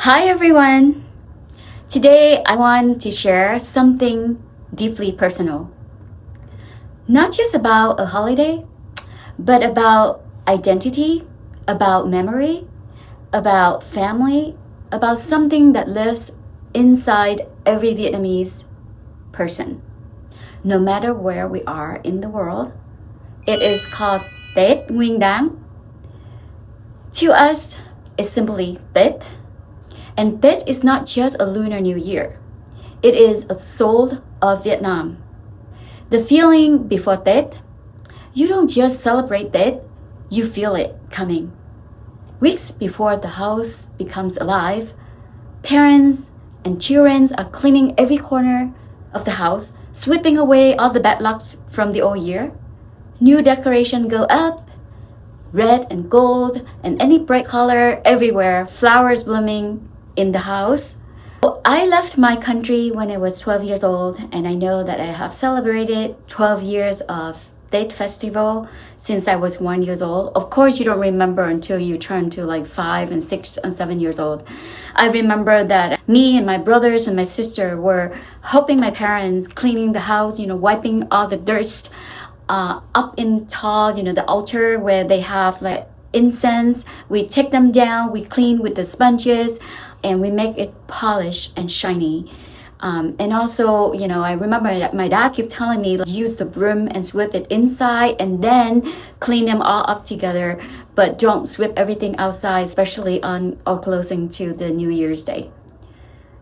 Hi everyone! Today I want to share something deeply personal. Not just about a holiday, but about identity, about memory, about family, about something that lives inside every Vietnamese person. No matter where we are in the world, it is called Tết Nguyên Đán. To us, it's simply Tết. And Tết is not just a Lunar New Year. It is a soul of Vietnam. The feeling before Tết, you don't just celebrate Tết, you feel it coming. Weeks before the house becomes alive, parents and children are cleaning every corner of the house, sweeping away all the bad lucks from the old year. New decorations go up, red and gold and any bright color everywhere, flowers blooming in the house. I left my country when I was 12 years old, and I know that I have celebrated 12 years of Tết festival since I was 1 year old. Of course, you don't remember until you turn to like 5 and 6 and 7 years old. I remember that me and my brothers and my sister were helping my parents cleaning the house, wiping all the dirt up in tall, the altar where they have like incense. We take them down, we clean with the sponges, and we make it polished and shiny. And also, I remember that my dad kept telling me, use the broom and sweep it inside and then clean them all up together. But don't sweep everything outside, especially on or closing to the New Year's Day.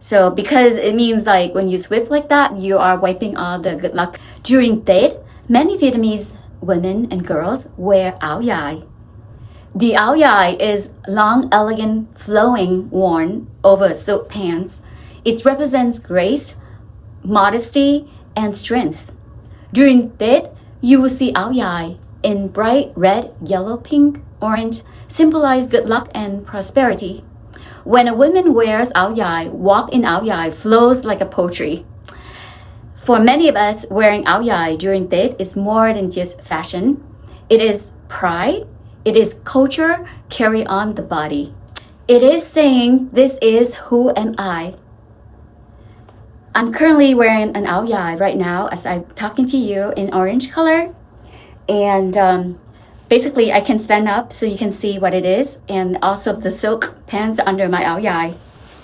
So because it means like when you sweep like that, you are wiping all the good luck. During Tết, many Vietnamese women and girls wear áo dài. The áo dài is long, elegant, flowing, worn over silk pants. It represents grace, modesty, and strength. During Tết, you will see áo dài in bright red, yellow, pink, orange, symbolize good luck and prosperity. When a woman wears áo dài, walk in áo dài flows like a poetry. For many of us, wearing áo dài during Tết is more than just fashion. It is pride. It is culture carry on the body. It is saying, this is who am I. I'm currently wearing an áo dài right now as I'm talking to you in orange color. And basically I can stand up so you can see what it is. And also the silk pants under my áo dài.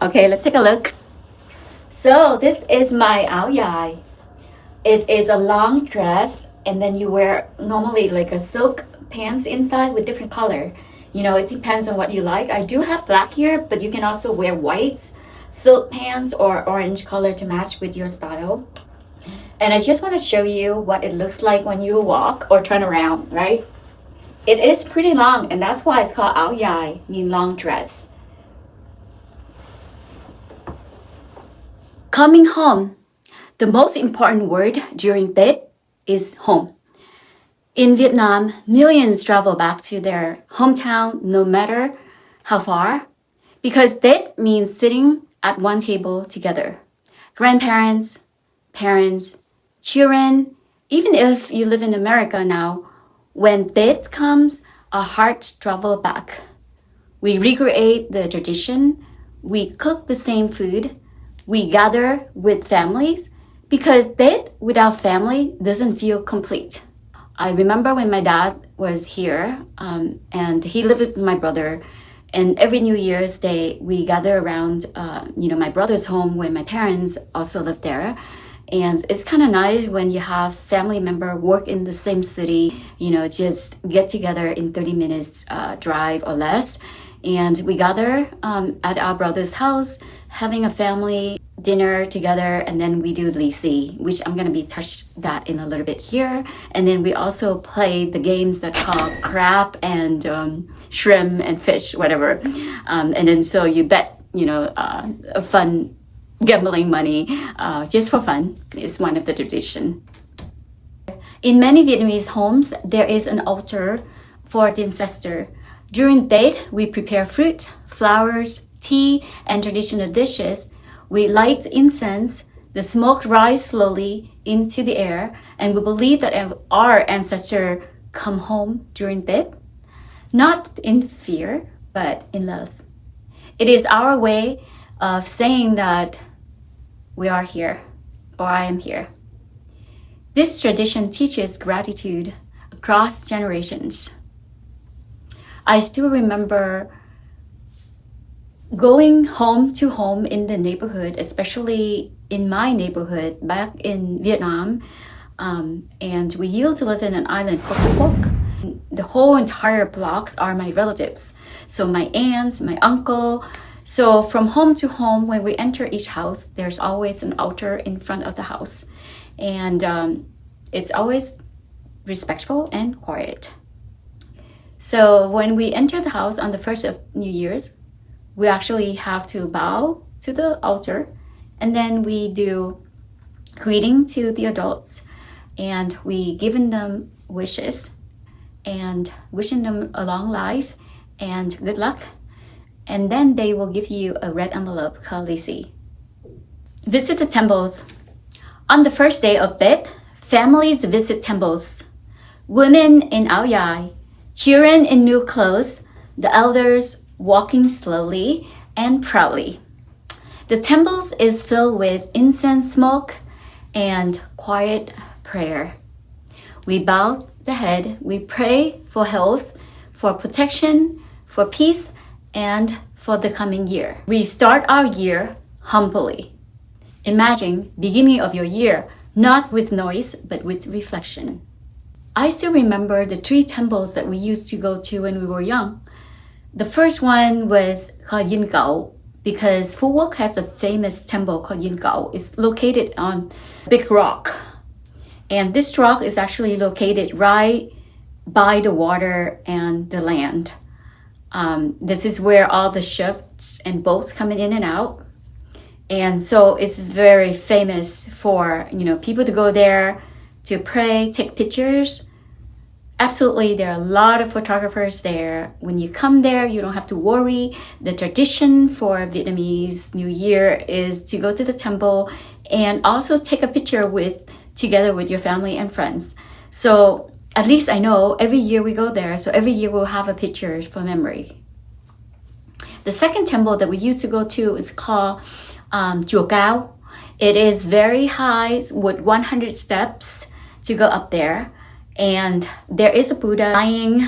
Okay, let's take a look. So this is my áo dài. It is a long dress, and then you wear normally like a silk pants inside with different color. It depends on what you like. I do have black here, but you can also wear white silk pants or orange color to match with your style. And I just want to show you what it looks like when you walk or turn around, right? It is pretty long, and that's why it's called áo dài, mean long dress. Coming home. The most important word during Tết is home. In Vietnam, millions travel back to their hometown no matter how far, because Tết means sitting at one table together. Grandparents, parents, children, even if you live in America now, when Tết comes, our hearts travel back. We recreate the tradition, we cook the same food, we gather with families, because Tết without family doesn't feel complete. I remember when my dad was here, and he lived with my brother, and every New Year's Day we gather around, my brother's home where my parents also live there. And it's kind of nice when you have family member work in the same city, just get together in 30 minutes drive or less. And we gather at our brother's house, having a family dinner together, and then we do lì xì, which I'm going to be touched that in a little bit here. And then we also play the games that call crab and shrimp and fish, whatever. And then so you bet, a fun gambling money just for fun is one of the tradition. In many Vietnamese homes, there is an altar for the ancestor. During Tết, we prepare fruit, flowers, tea, and traditional dishes. We light incense, the smoke rises slowly into the air, and we believe that our ancestors come home during Tết, not in fear, but in love. It is our way of saying that we are here, or I am here. This tradition teaches gratitude across generations. I still remember going home to home in the neighborhood, especially in my neighborhood back in Vietnam. And we used to live in an island called Phuoc. The whole entire blocks are my relatives. So my aunts, my uncle. So from home to home, when we enter each house, there's always an altar in front of the house. And it's always respectful and quiet. So when we enter the house on the first of New Year's, we actually have to bow to the altar, and then we do greeting to the adults, and we giving them wishes and wishing them a long life and good luck. And then they will give you a red envelope called lisi. Visit the temples. On the first day of Tết, families visit temples. Women in áo dài, children in new clothes, the elders walking slowly and proudly. The temples is filled with incense smoke and quiet prayer. We bow the head, we pray for health, for protection, for peace, and for the coming year. We start our year humbly. Imagine beginning of your year, not with noise, but with reflection. I still remember the 3 temples that we used to go to when we were young. The first one was called Yin Cậu, because Phuoc has a famous temple called Yin Cậu. It's located on a big rock. And this rock is actually located right by the water and the land. This is where all the ships and boats coming in and out. And so it's very famous for, people to go there to pray, take pictures. Absolutely, there are a lot of photographers there. When you come there, you don't have to worry. The tradition for Vietnamese New Year is to go to the temple and also take a picture together with your family and friends. So at least I know every year we go there, so every year we'll have a picture for memory. The second temple that we used to go to is called Chùa Cao. It is very high with 100 steps to go up there. And there is a Buddha lying,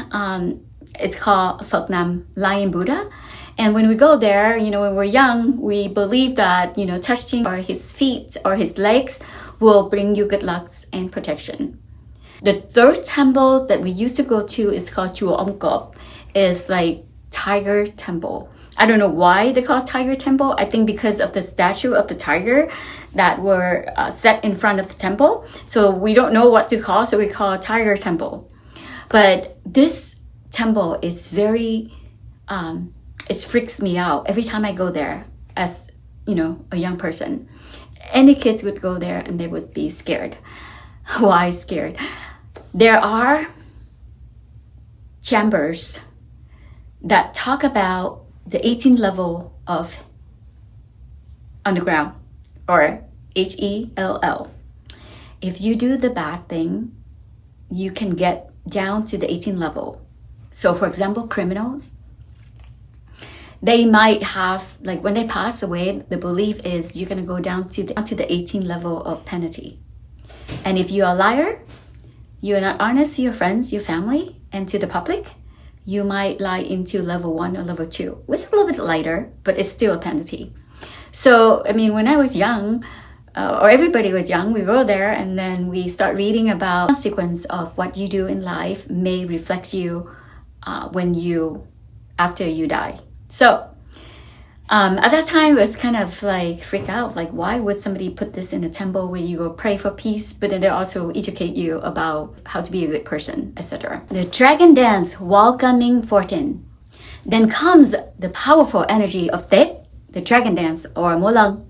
it's called Phật Nam, lying Buddha. And when we go there, when we're young, we believe that, touching or his feet or his legs will bring you good luck and protection. The third temple that we used to go to is called Chùa Ông Cọp. It's like tiger temple. I don't know why they call it tiger temple. I think because of the statue of the tiger that were set in front of the temple. So we don't know what to call, so we call it tiger temple. But this temple is very, it freaks me out every time I go there as, a young person. Any kids would go there and they would be scared. Why scared? There are chambers that talk about the 18th level of underground, or HELL. If you do the bad thing, you can get down to the 18th level. So for example, criminals, they might have, like when they pass away, the belief is you're going to go down to the 18th level of penalty. And if you're a liar, you're not honest to your friends, your family, and to the public, you might lie into level 1 or level 2, which is a little bit lighter, but it's still a penalty. So, when I was young, or everybody was young, we go there and then we start reading about the consequence of what you do in life may reflect you after you die. So, at that time, it was kind of like freak out, like why would somebody put this in a temple where you go pray for peace, but then they also educate you about how to be a good person, etc. The dragon dance, welcoming fortune. Then comes the powerful energy of Tết, the dragon dance or Múa Lân.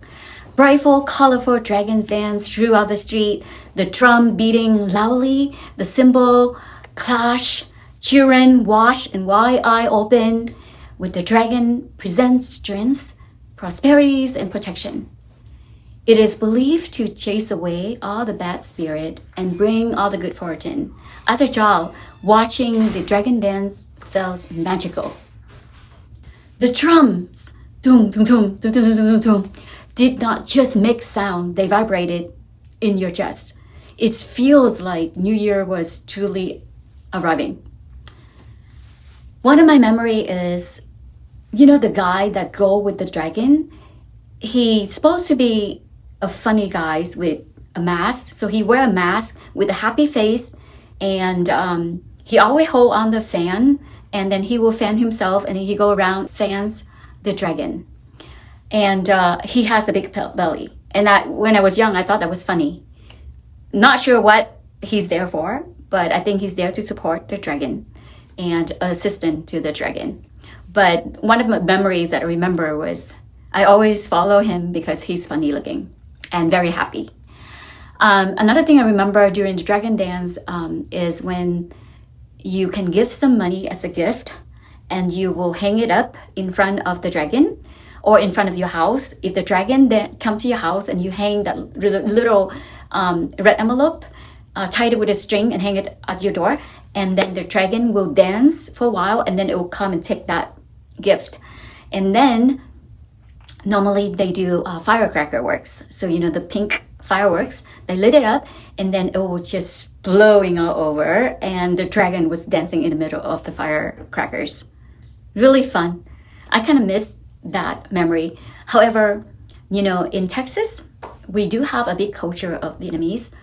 Brightful, colorful dragons dance throughout the street, the drum beating loudly, the cymbal clash, children watch and wide eye open. With the dragon presents strength, prosperities, and protection. It is believed to chase away all the bad spirit and bring all the good fortune. As a child, watching the dragon dance felt magical. The drums tung, tung, tung, tung, tung, tung, tung, tung, did not just make sound, they vibrated in your chest. It feels like New Year was truly arriving. One of my memory is, you know, the guy that go with the dragon. He's supposed to be a funny guy with a mask. So he wear a mask with a happy face, and he always hold on the fan, and then he will fan himself, and he go around fans the dragon. And he has a big belly. And when I was young, I thought that was funny. Not sure what he's there for, but I think he's there to support the dragon and assistant to the dragon. But one of my memories that I remember was I always follow him because he's funny looking and very happy. Another thing I remember during the dragon dance is when you can give some money as a gift, and you will hang it up in front of the dragon or in front of your house. If the dragon then come to your house and you hang that little red envelope, tie it with a string and hang it at your door, and then the dragon will dance for a while, and then it will come and take that gift. And then normally they do firecracker works. So, you know, the pink fireworks, they lit it up, and then it was just blowing all over, and the dragon was dancing in the middle of the firecrackers. Really fun. I kind of missed that memory. However, you know, in Texas, we do have a big culture of Vietnamese.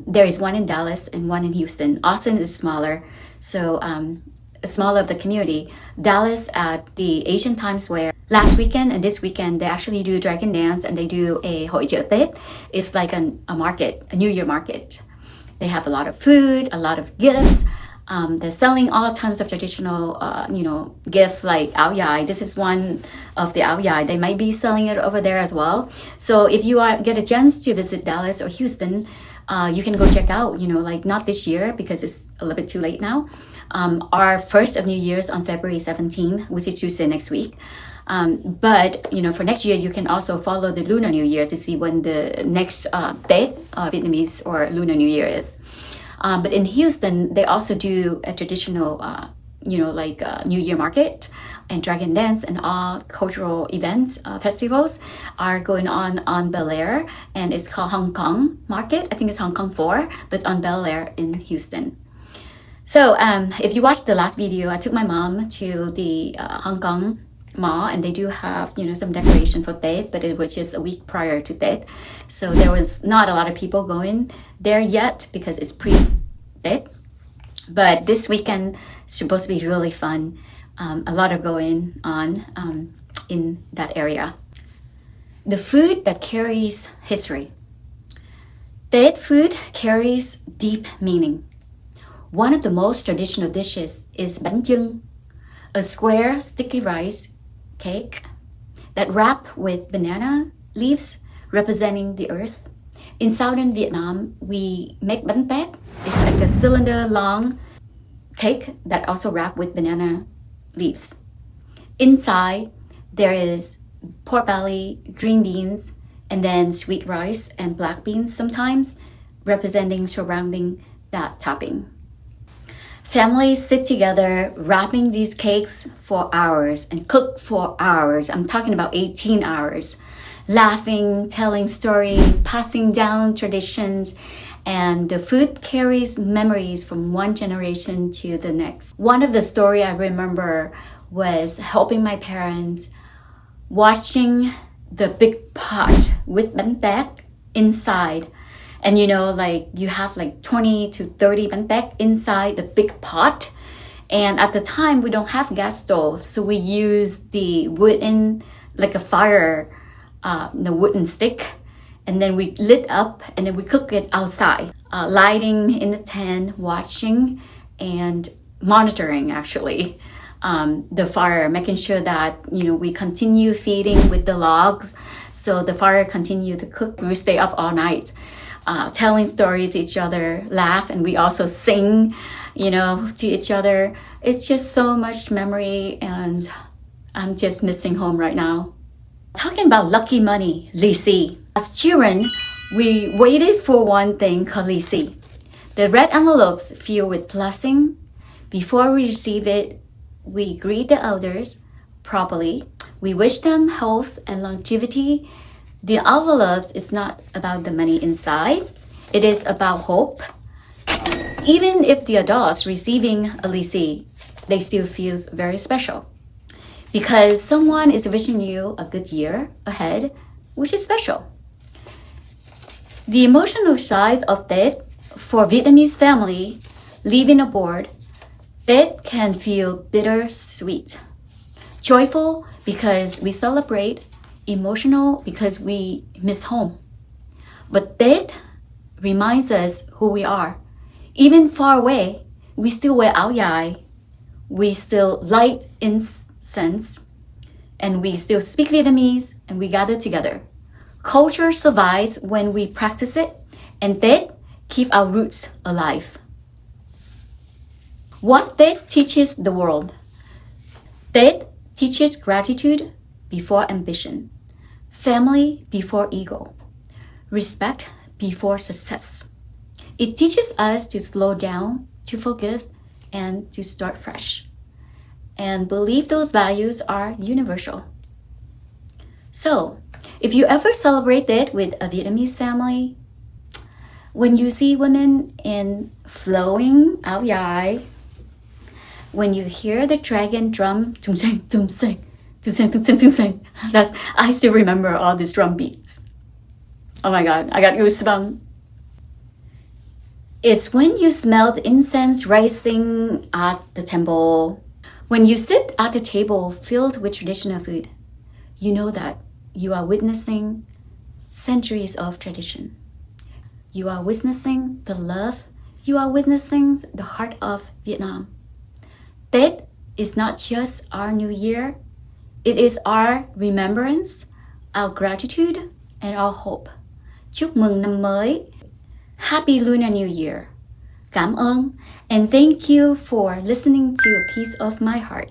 There is one in Dallas and one in Houston. Austin is smaller, so smaller of the community. Dallas at the Asian Times Square. Last weekend and this weekend, they actually do dragon dance, and they do a hội chợ Tết. It's like a market, a New Year market. They have a lot of food, a lot of gifts. They're selling all tons of traditional, gift like áo dài. This is one of the áo dài. They might be selling it over there as well. So if you get a chance to visit Dallas or Houston, you can go check out, not this year because it's a little bit too late now. Our first of New Year's on February 17th, which is Tuesday next week. But for next year, you can also follow the Lunar New Year to see when the next Tết, Vietnamese or Lunar New Year is. But in Houston, they also do a traditional, New Year market and dragon dance, and all cultural events, festivals are going on Bel Air, and it's called Hong Kong Market. I think it's Hong Kong 4, but it's on Bel Air in Houston. So if you watched the last video, I took my mom to the Hong Kong mall, and they do have some decoration for Tết, but it was just a week prior to Tết, so there was not a lot of people going there yet because it's pre-Tết. But this weekend is supposed to be really fun. A lot of going on in that area. The food that carries history. Tết food carries deep meaning. One of the most traditional dishes is Bánh, chưng, a square sticky rice cake that wrapped with banana leaves representing the earth. In southern Vietnam, we make bánh tét. It's like a cylinder long cake that also wrapped with banana leaves. Inside, there is pork belly, green beans, and then sweet rice and black beans sometimes, surrounding that topping. Families sit together wrapping these cakes for hours and cook for hours. I'm talking about 18 hours. Laughing, telling story, passing down traditions, and the food carries memories from one generation to the next. One of the story I remember was helping my parents watching the big pot with bánh tét inside. And you have 20 to 30 bánh tét inside the big pot. And at the time, we don't have gas stove, so we use the wooden, like a fire, the wooden stick. And then we lit up, and then we cook it outside, lighting in the tent, watching and monitoring actually the fire, making sure that we continue feeding with the logs, so the fire continue to cook. We stay up all night, telling stories to each other, laugh, and we also sing, to each other. It's just so much memory, and I'm just missing home right now. Talking about lucky money, lì xì. As children, we waited for one thing called lì xì. The red envelopes filled with blessing. Before we receive it, we greet the elders properly. We wish them health and longevity. The envelopes is not about the money inside. It is about hope. Even if the adults receiving a lessee, they still feel very special. Because someone is wishing you a good year ahead, which is special. The emotional side of Tết for Vietnamese family living abroad, Tết can feel bittersweet. Joyful because we celebrate, emotional because we miss home. But Tết reminds us who we are. Even far away, we still wear áo dài, we still light incense, and we still speak Vietnamese, and we gather together. Culture survives when we practice it, and Tết keep our roots alive. What Tết teaches the world? Tết teaches gratitude before ambition, family before ego, respect before success. It teaches us to slow down, to forgive, and to start fresh, and believe those values are universal. So, if you ever celebrate Tết with a Vietnamese family, when you see women in flowing áo dài, when you hear the dragon drum, tum sing, tum sing, tum sing, tum sing, tum sing, I still remember all these drum beats. Oh my God, I got goosebumps. It's when you smell the incense rising at the temple. When you sit at the table filled with traditional food, you know that you are witnessing centuries of tradition. You are witnessing the love. You are witnessing the heart of Vietnam. Tết is not just our new year. It is our remembrance, our gratitude, and our hope. Chúc mừng năm mới. Happy Lunar New Year. Cảm ơn, and thank you for listening to a piece of my heart.